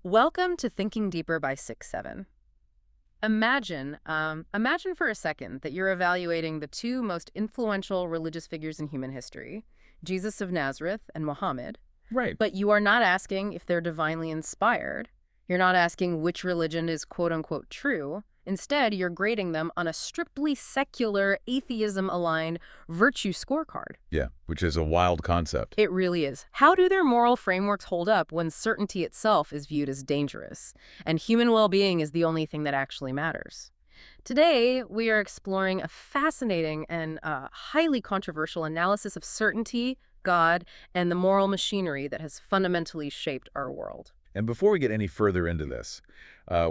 Welcome to Thinking Deeper by 6-7. Imagine for a second that you're evaluating the two most influential religious figures in human history, Jesus of Nazareth and Muhammad, Right. but you are not asking if they're divinely inspired. You're not asking which religion is quote-unquote true. Instead, you're grading them on a strictly secular, atheism-aligned virtue scorecard. Yeah, which is a wild concept. It really is. How do their moral frameworks hold up when certainty itself is viewed as dangerous, and human well-being is the only thing that actually matters? Today, we are exploring a fascinating and highly controversial analysis of certainty, God, and the moral machinery that has fundamentally shaped our world. And before we get any further into this,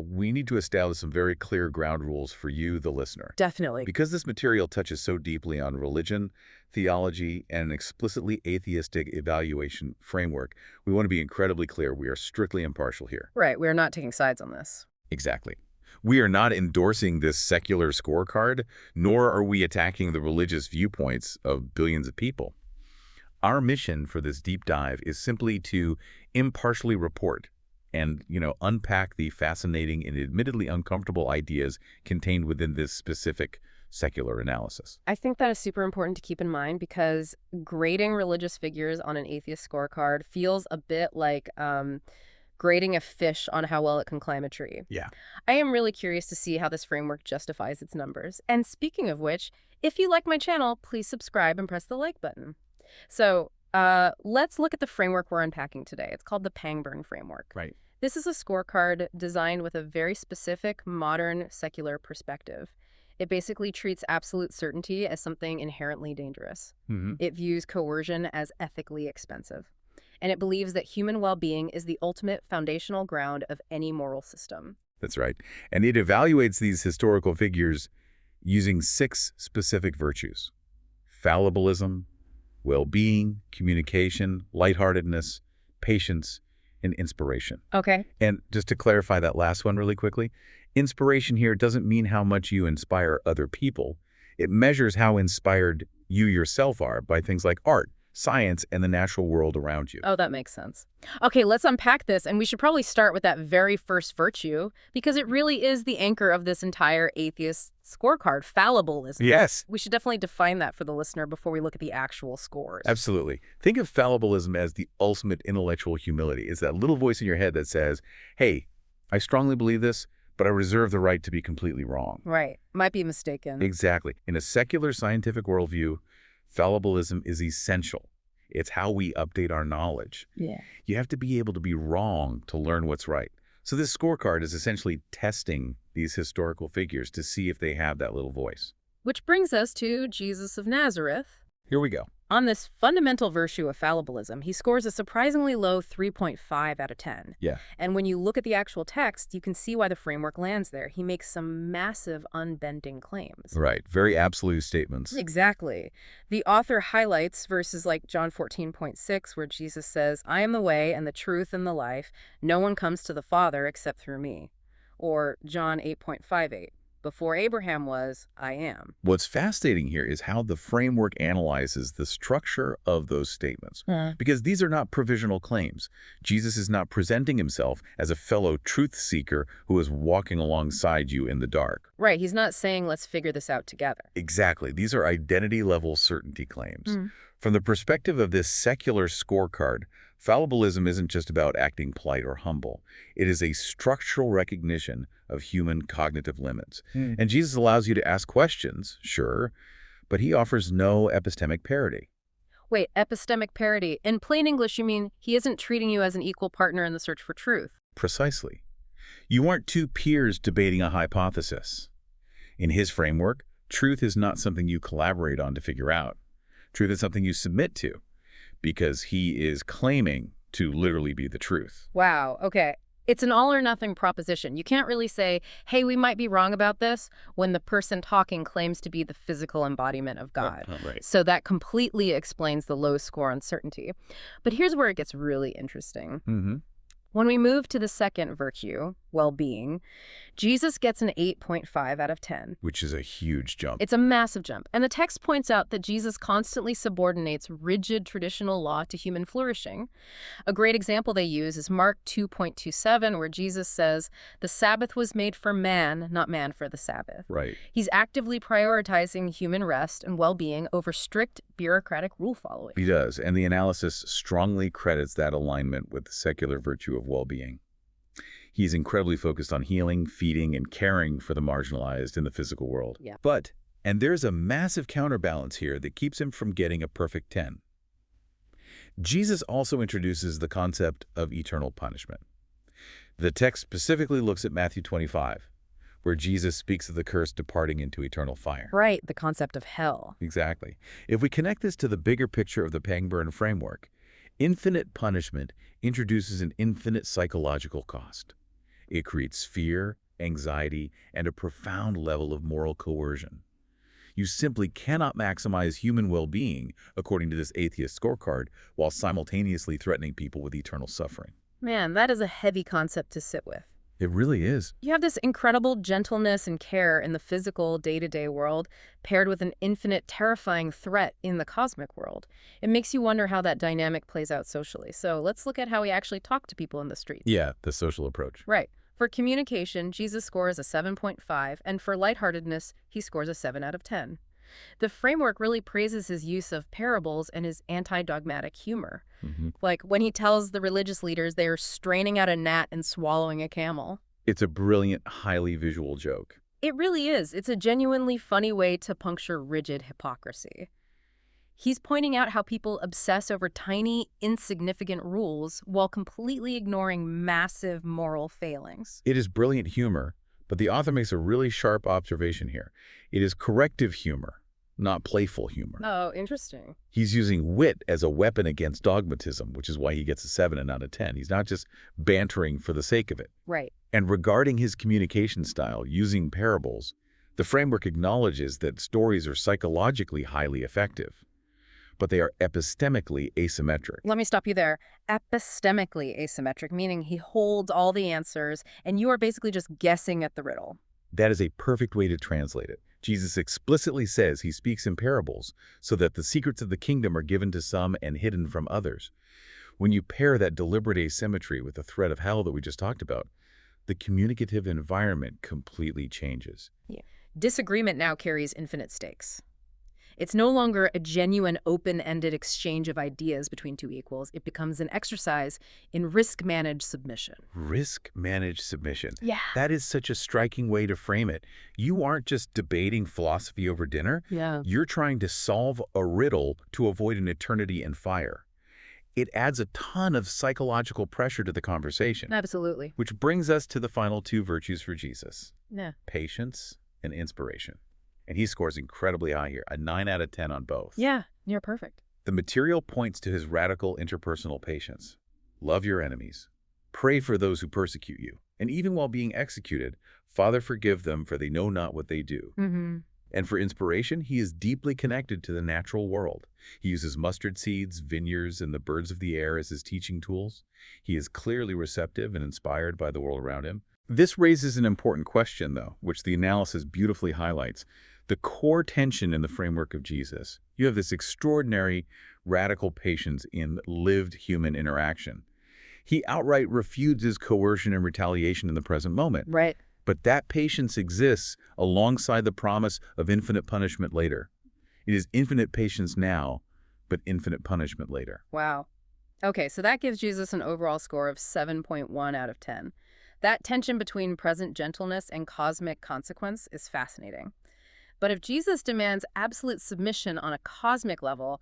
we need to establish some very clear ground rules for you, the listener. Definitely. Because this material touches so deeply on religion, theology, and an explicitly atheistic evaluation framework, we want to be incredibly clear we are strictly impartial here. Right, we're not taking sides on this. Exactly. We are not endorsing this secular scorecard, nor are we attacking the religious viewpoints of billions of people. Our mission for this deep dive is simply to impartially report and, unpack the fascinating and admittedly uncomfortable ideas contained within this specific secular analysis. I think that is super important to keep in mind because grading religious figures on an atheist scorecard feels a bit like grading a fish on how well it can climb a tree. Yeah. I am really curious to see how this framework justifies its numbers. And speaking of which, if you like my channel, please subscribe and press the like button. So let's look at the framework we're unpacking today. It's called the Pangburn framework. Right. This is a scorecard designed with a very specific, modern, secular perspective. It basically treats absolute certainty as something inherently dangerous. It views coercion as ethically expensive. And it believes that human well-being is the ultimate foundational ground of any moral system. That's right. And it evaluates these historical figures using 6 specific virtues: fallibilism, well-being, communication, lightheartedness, patience, and inspiration. Okay. And just to clarify that last one really quickly, inspiration here doesn't mean how much you inspire other people. It measures how inspired you yourself are by things like art, science, and the natural world around you. Oh, that makes sense. Okay, let's unpack this, and we should probably start with that very first virtue, because it really is the anchor of this entire atheist scorecard, fallibilism. Yes. We should definitely define that for the listener before we look at the actual scores. Absolutely. Think of fallibilism as the ultimate intellectual humility. It's that little voice in your head that says, hey, I strongly believe this, but I reserve the right to be completely wrong. Right. Might be mistaken. Exactly. In a secular scientific worldview, fallibilism is essential. It's how we update our knowledge. Yeah. You have to be able to be wrong to learn what's right. So this scorecard is essentially testing these historical figures to see if they have that little voice. Which brings us to Jesus of Nazareth. Here we go. On this fundamental virtue of fallibilism, he scores a surprisingly low 3.5 out of 10. Yeah. And when you look at the actual text, you can see why the framework lands there. He makes some massive unbending claims. Right. Very absolute statements. Exactly. The author highlights verses like John 14.6, where Jesus says, I am the way and the truth and the life. No one comes to the Father except through me. Or John 8.58. Before Abraham was, I am. What's fascinating here is how the framework analyzes the structure of those statements. Because these are not provisional claims. Jesus is not presenting himself as a fellow truth seeker who is walking alongside you in the dark. Right. He's not saying, let's figure this out together. Exactly. These are identity-level certainty claims. From the perspective of this secular scorecard, fallibilism isn't just about acting polite or humble. It is a structural recognition of human cognitive limits. And Jesus allows you to ask questions, sure, but he offers no epistemic parity. Wait, epistemic parity. In plain English, you mean he isn't treating you as an equal partner in the search for truth? Precisely. You aren't two peers debating a hypothesis. In his framework, truth is not something you collaborate on to figure out. Truth is something you submit to, because he is claiming to literally be the truth. Wow, okay. It's an all-or-nothing proposition. You can't really say, hey, we might be wrong about this, when the person talking claims to be the physical embodiment of God. Right. So that completely explains the low score on certainty. But here's where it gets really interesting. When we move to the second virtue, well-being, Jesus gets an 8.5 out of 10. Which is a huge jump. It's a massive jump. And the text points out that Jesus constantly subordinates rigid traditional law to human flourishing. A great example they use is Mark 2.27, where Jesus says, "The Sabbath was made for man, not man for the Sabbath." Right. He's actively prioritizing human rest and well-being over strict bureaucratic rule following. He does, and the analysis strongly credits that alignment with the secular virtue of well-being. He's incredibly focused on healing, feeding, and caring for the marginalized in the physical world. Yeah. And there's a massive counterbalance here that keeps him from getting a perfect 10. Jesus also introduces the concept of eternal punishment. The text specifically looks at Matthew 25, where Jesus speaks of the curse departing into eternal fire. Right, the concept of hell. Exactly. If we connect this to the bigger picture of the Pangburn framework, infinite punishment introduces an infinite psychological cost. It creates fear, anxiety, and a profound level of moral coercion. You simply cannot maximize human well-being, according to this Atheist Scorecard, while simultaneously threatening people with eternal suffering. Man, that is a heavy concept to sit with. It really is. You have this incredible gentleness and care in the physical, day-to-day world, paired with an infinite, terrifying threat in the cosmic world. It makes you wonder how that dynamic plays out socially. So let's look at how we actually talk to people in the streets. Yeah, the social approach. Right. For communication, Jesus scores a 7.5, and for lightheartedness, he scores a 7 out of 10. The framework really praises his use of parables and his anti-dogmatic humor. Like when he tells the religious leaders they are straining out a gnat and swallowing a camel. It's a brilliant, highly visual joke. It really is. It's a genuinely funny way to puncture rigid hypocrisy. He's pointing out how people obsess over tiny, insignificant rules while completely ignoring massive moral failings. It is brilliant humor, but the author makes a really sharp observation here. It is corrective humor, not playful humor. Oh, interesting. He's using wit as a weapon against dogmatism, which is why he gets a 7 out of 10. He's not just bantering for the sake of it. Right. And regarding his communication style, using parables, the framework acknowledges that stories are psychologically highly effective, but they are epistemically asymmetric. Let me stop you there. Epistemically asymmetric, meaning he holds all the answers, and you are basically just guessing at the riddle. That is a perfect way to translate it. Jesus explicitly says he speaks in parables so that the secrets of the kingdom are given to some and hidden from others. When you pair that deliberate asymmetry with the threat of hell that we just talked about, the communicative environment completely changes. Yeah. Disagreement now carries infinite stakes. It's no longer a genuine, open-ended exchange of ideas between two equals. It becomes an exercise in risk-managed submission. Risk-managed submission. Yeah. That is such a striking way to frame it. You aren't just debating philosophy over dinner. Yeah. You're trying to solve a riddle to avoid an eternity in fire. It adds a ton of psychological pressure to the conversation. Absolutely. Which brings us to the final two virtues for Jesus. Yeah. Patience and inspiration. And he scores incredibly high here, a 9 out of 10 on both. Yeah, you're perfect. The material points to his radical interpersonal patience. Love your enemies. Pray for those who persecute you. And even while being executed, Father, forgive them, for they know not what they do. And for inspiration, he is deeply connected to the natural world. He uses mustard seeds, vineyards, and the birds of the air as his teaching tools. He is clearly receptive and inspired by the world around him. This raises an important question, though, which the analysis beautifully highlights. The core tension in the framework of Jesus. You have this extraordinary, radical patience in lived human interaction. He outright refuses coercion and retaliation in the present moment. Right. But that patience exists alongside the promise of infinite punishment later. It is infinite patience now, but infinite punishment later. Wow. Okay, so that gives Jesus an overall score of 7.1 out of 10. That tension between present gentleness and cosmic consequence is fascinating. But if Jesus demands absolute submission on a cosmic level,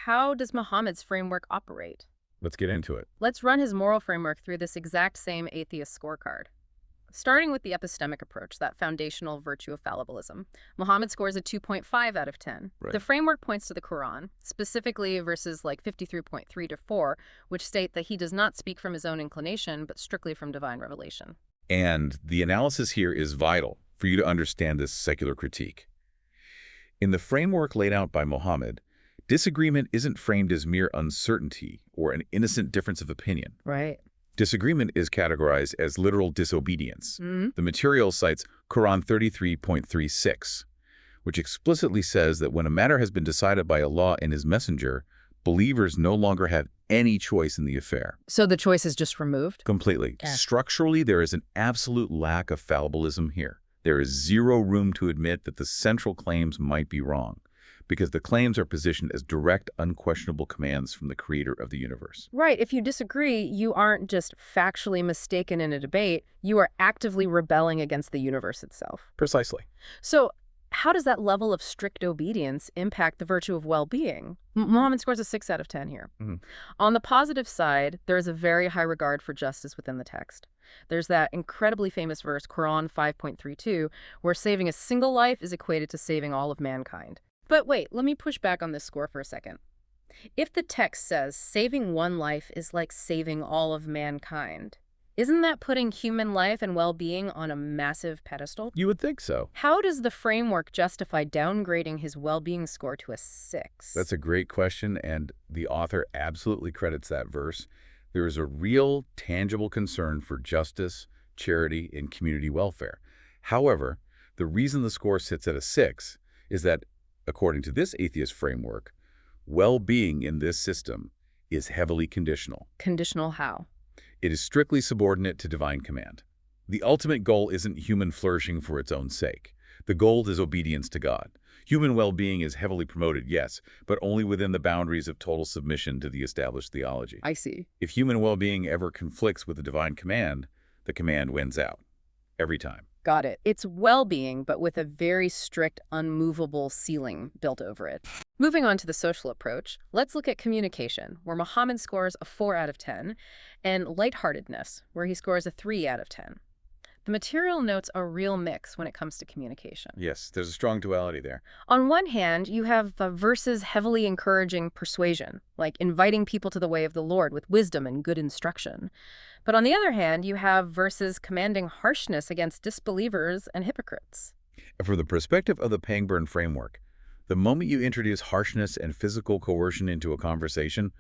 how does Muhammad's framework operate? Let's get into it. Let's run his moral framework through this exact same atheist scorecard. Starting with the epistemic approach, that foundational virtue of fallibilism, Muhammad scores a 2.5 out of 10. Right. The framework points to the Quran, specifically verses like 53.3 to 4, which state that he does not speak from his own inclination, but strictly from divine revelation. And the analysis here is vital for you to understand this secular critique. In the framework laid out by Muhammad, disagreement isn't framed as mere uncertainty or an innocent difference of opinion. Right. Disagreement is categorized as literal disobedience. The material cites Quran 33.36, which explicitly says that when a matter has been decided by Allah and His Messenger, believers no longer have any choice in the affair. So the choice is just removed? Completely. Yeah. Structurally, there is an absolute lack of fallibilism here. There is zero room to admit that the central claims might be wrong, because the claims are positioned as direct, unquestionable commands from the creator of the universe. Right. If you disagree, you aren't just factually mistaken in a debate. You are actively rebelling against the universe itself. Precisely. So how does that level of strict obedience impact the virtue of well-being? Muhammad scores a 6 out of 10 here. On the positive side, there is a very high regard for justice within the text. There's that incredibly famous verse, Quran 5.32, where saving a single life is equated to saving all of mankind. But wait, let me push back on this score for a second. If the text says saving one life is like saving all of mankind, isn't that putting human life and well-being on a massive pedestal? You would think so. How does the framework justify downgrading his well-being score to a 6? That's a great question, and the author absolutely credits that verse. There is a real, tangible concern for justice, charity, and community welfare. However, the reason the score sits at a 6 is that, according to this atheist framework, well-being in this system is heavily conditional. Conditional how? It is strictly subordinate to divine command. The ultimate goal isn't human flourishing for its own sake. The goal is obedience to God. Human well-being is heavily promoted, yes, but only within the boundaries of total submission to the established theology. I see. If human well-being ever conflicts with the divine command, the command wins out. Every time. Got it. It's well-being, but with a very strict, unmovable ceiling built over it. Moving on to the social approach, let's look at communication, where Muhammad scores a 4 out of 10, and lightheartedness, where he scores a 3 out of 10. The material notes a real mix when it comes to communication. Yes, there's a strong duality there. On one hand, you have verses heavily encouraging persuasion, like inviting people to the way of the Lord with wisdom and good instruction. But on the other hand, you have verses commanding harshness against disbelievers and hypocrites. From the perspective of the Pangburn framework, the moment you introduce harshness and physical coercion into a conversation,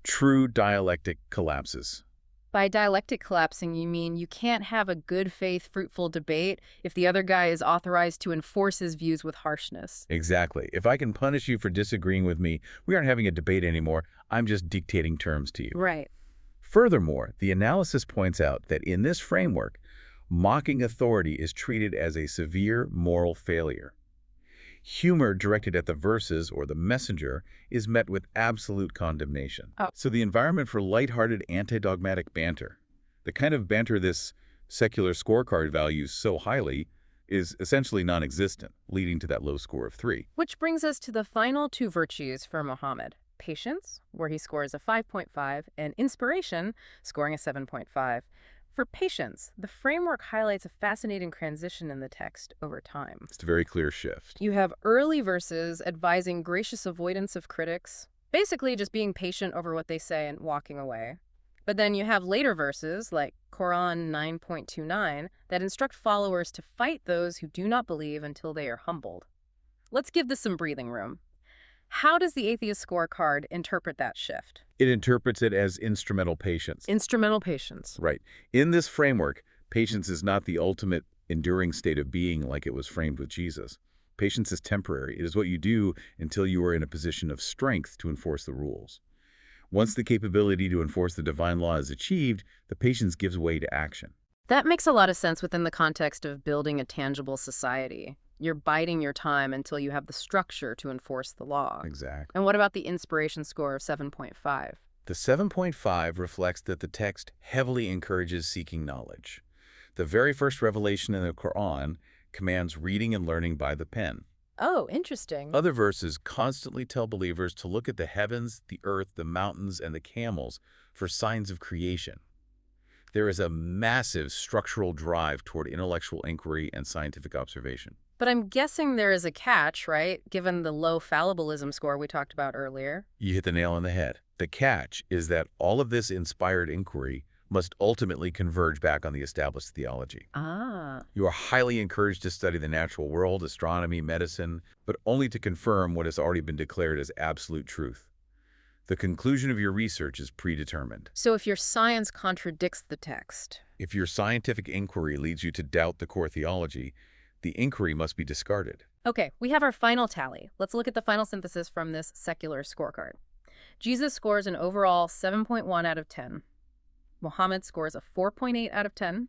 true dialectic collapses. By dialectic collapsing, you mean you can't have a good faith, fruitful debate if the other guy is authorized to enforce his views with harshness. Exactly. If I can punish you for disagreeing with me, we aren't having a debate anymore. I'm just dictating terms to you. Right. Furthermore, the analysis points out that in this framework, mocking authority is treated as a severe moral failure. Humor directed at the verses or the messenger is met with absolute condemnation. So the environment for lighthearted anti-dogmatic banter, the kind of banter this secular scorecard values so highly, is essentially non-existent, leading to that low score of 3. Which brings us to the final 2 virtues for Muhammad. Patience, where he scores a 5.5, and inspiration, scoring a 7.5. For patience, the framework highlights a fascinating transition in the text over time. It's a very clear shift. You have early verses advising gracious avoidance of critics, basically just being patient over what they say and walking away. But then you have later verses, like Quran 9.29, that instruct followers to fight those who do not believe until they are humbled. Let's give this some breathing room. How does the Atheist Scorecard interpret that shift? It interprets it as instrumental patience. Instrumental patience. Right. In this framework, patience is not the ultimate enduring state of being like it was framed with Jesus. Patience is temporary. It is what you do until you are in a position of strength to enforce the rules. Once the capability to enforce the divine law is achieved, the patience gives way to action. That makes a lot of sense within the context of building a tangible society. You're biding your time until you have the structure to enforce the law. Exactly. And what about the inspiration score of 7.5? The 7.5 reflects that the text heavily encourages seeking knowledge. The very first revelation in the Quran commands reading and learning by the pen. Oh, interesting. Other verses constantly tell believers to look at the heavens, the earth, the mountains, and the camels for signs of creation. There is a massive structural drive toward intellectual inquiry and scientific observation. But I'm guessing there is a catch, right? Given the low fallibilism score we talked about earlier. You hit the nail on the head. The catch is that all of this inspired inquiry must ultimately converge back on the established theology. You are highly encouraged to study the natural world, astronomy, medicine, but only to confirm what has already been declared as absolute truth. The conclusion of your research is predetermined. So if your science contradicts the text. If your scientific inquiry leads you to doubt the core theology, the inquiry must be discarded. Okay, we have our final tally. Let's look at the final synthesis from this secular scorecard. Jesus scores an overall 7.1 out of 10. Muhammad scores a 4.8 out of 10.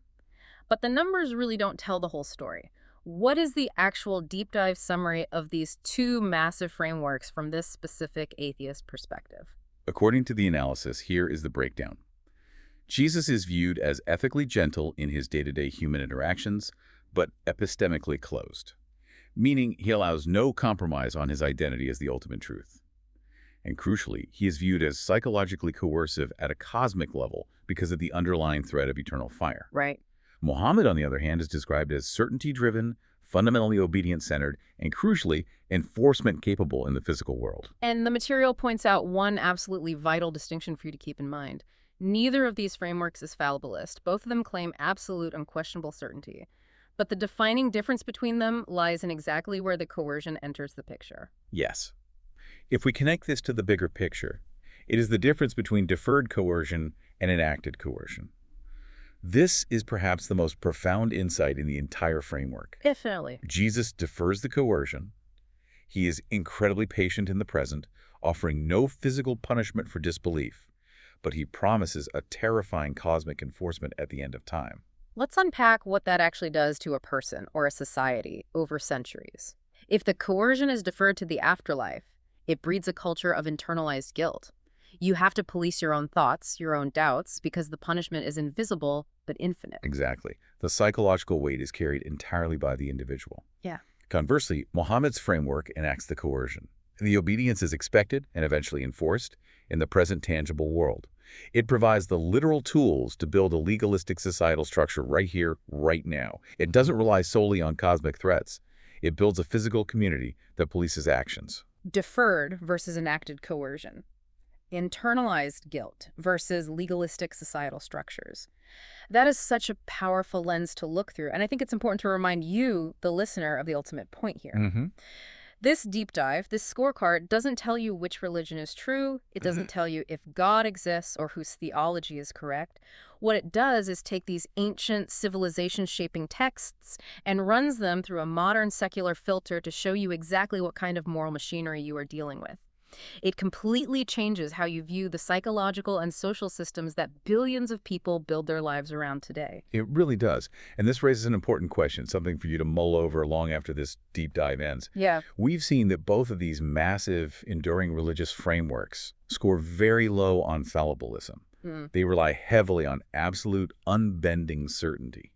But the numbers really don't tell the whole story. What is the actual deep dive summary of these two massive frameworks from this specific atheist perspective? According to the analysis, here is the breakdown. Jesus is viewed as ethically gentle in his day-to-day human interactions, but epistemically closed, meaning he allows no compromise on his identity as the ultimate truth. And crucially, he is viewed as psychologically coercive at a cosmic level because of the underlying threat of eternal fire. Right. Muhammad, on the other hand, is described as certainty-driven, fundamentally obedience-centered, and crucially, enforcement-capable in the physical world. And the material points out one absolutely vital distinction for you to keep in mind. Neither of these frameworks is fallibilist. Both of them claim absolute, unquestionable certainty. But the defining difference between them lies in exactly where the coercion enters the picture. Yes. If we connect this to the bigger picture, it is the difference between deferred coercion and enacted coercion. This is perhaps the most profound insight in the entire framework. Definitely. Jesus defers the coercion. He is incredibly patient in the present, offering no physical punishment for disbelief, but he promises a terrifying cosmic enforcement at the end of time. Let's unpack what that actually does to a person or a society over centuries. If the coercion is deferred to the afterlife, it breeds a culture of internalized guilt. You have to police your own thoughts, your own doubts, because the punishment is invisible but infinite. Exactly. The psychological weight is carried entirely by the individual. Yeah. Conversely, Muhammad's framework enacts the coercion. The obedience is expected and eventually enforced in the present tangible world. It provides the literal tools to build a legalistic societal structure right here, right now. It doesn't rely solely on cosmic threats. It builds a physical community that polices actions. Deferred versus enacted coercion. Internalized guilt versus legalistic societal structures. That is such a powerful lens to look through, and I think it's important to remind you, the listener, of the ultimate point here. This deep dive, this scorecard, doesn't tell you which religion is true. It doesn't tell you if God exists or whose theology is correct. What it does is take these ancient civilization-shaping texts and runs them through a modern secular filter to show you exactly what kind of moral machinery you are dealing with. It completely changes how you view the psychological and social systems that billions of people build their lives around today. It really does. And this raises an important question, something for you to mull over long after this deep dive ends. Yeah. We've seen that both of these massive, enduring religious frameworks score very low on fallibilism. They rely heavily on absolute, unbending certainty.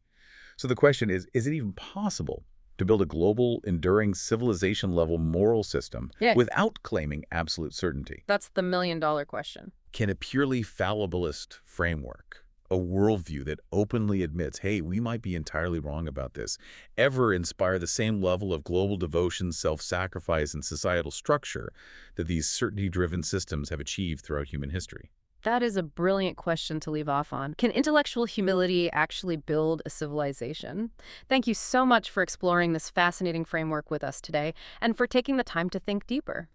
So the question is it even possible to build a global, enduring, civilization-level moral system without claiming absolute certainty? That's the million-dollar question. Can a purely fallibilist framework, a worldview that openly admits, hey, we might be entirely wrong about this, ever inspire the same level of global devotion, self-sacrifice, and societal structure that these certainty-driven systems have achieved throughout human history? That is a brilliant question to leave off on. Can intellectual humility actually build a civilization? Thank you so much for exploring this fascinating framework with us today and for taking the time to think deeper.